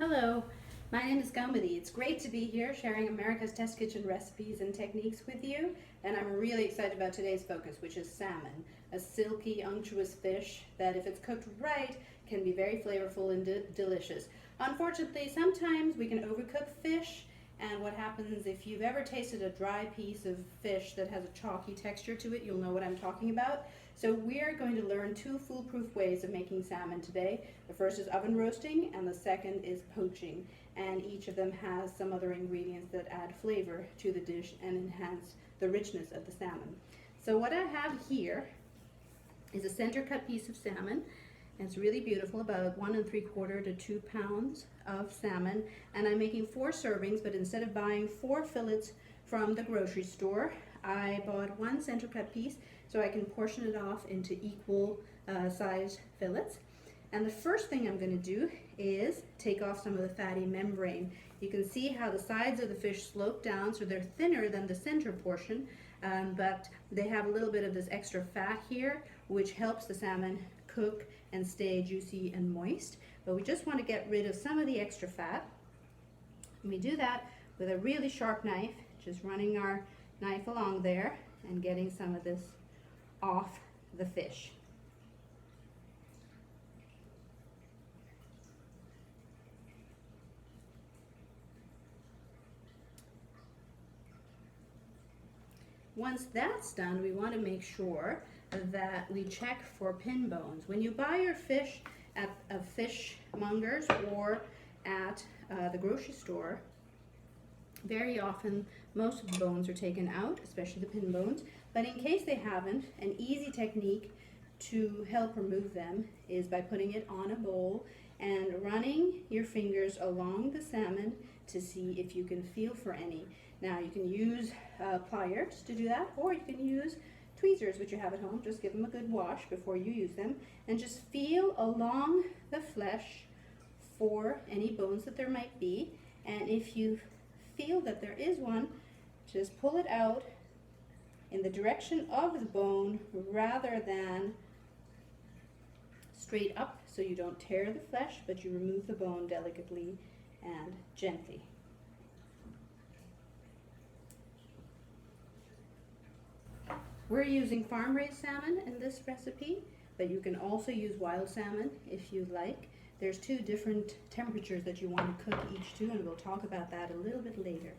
Hello, my name is Gomity. It's great to be here sharing America's Test Kitchen recipes and techniques with you, and I'm really excited about today's focus, which is salmon, a silky, unctuous fish that, if it's cooked right, can be very flavorful and delicious. Unfortunately, sometimes we can overcook fish, and what happens if you've ever tasted a dry piece of fish that has a chalky texture to it, you'll know what I'm talking about. So we're going to learn two foolproof ways of making salmon today. The first is oven roasting and the second is poaching. And each of them has some other ingredients that add flavor to the dish and enhance the richness of the salmon. So what I have here is a center cut piece of salmon. And it's really beautiful, about 1 3/4 to 2 pounds of salmon. And I'm making 4 servings, but instead of buying 4 fillets from the grocery store, I bought 1 center cut piece so I can portion it off into equal sized fillets. And the first thing I'm going to do is take off some of the fatty membrane. You can see how the sides of the fish slope down, so they're thinner than the center portion, but they have a little bit of this extra fat here, which helps the salmon cook and stay juicy and moist. But we just want to get rid of some of the extra fat. And we do that with a really sharp knife, just running our knife along there and getting some of this off the fish. Once that's done, we want to make sure that we check for pin bones. When you buy your fish at a fishmonger's or at the grocery store, very often most of the bones are taken out, especially the pin bones. But in case they haven't, an easy technique to help remove them is by putting it on a bowl and running your fingers along the salmon to see if you can feel for any. Now you can use pliers to do that, or you can use tweezers which you have at home. Just give them a good wash before you use them and just feel along the flesh for any bones that there might be. And if you feel that there is one, just pull it out in the direction of the bone rather than straight up, so you don't tear the flesh, but you remove the bone delicately and gently. We're using farm-raised salmon in this recipe, but you can also use wild salmon if you like. There's 2 different temperatures that you want to cook each to, and we'll talk about that a little bit later.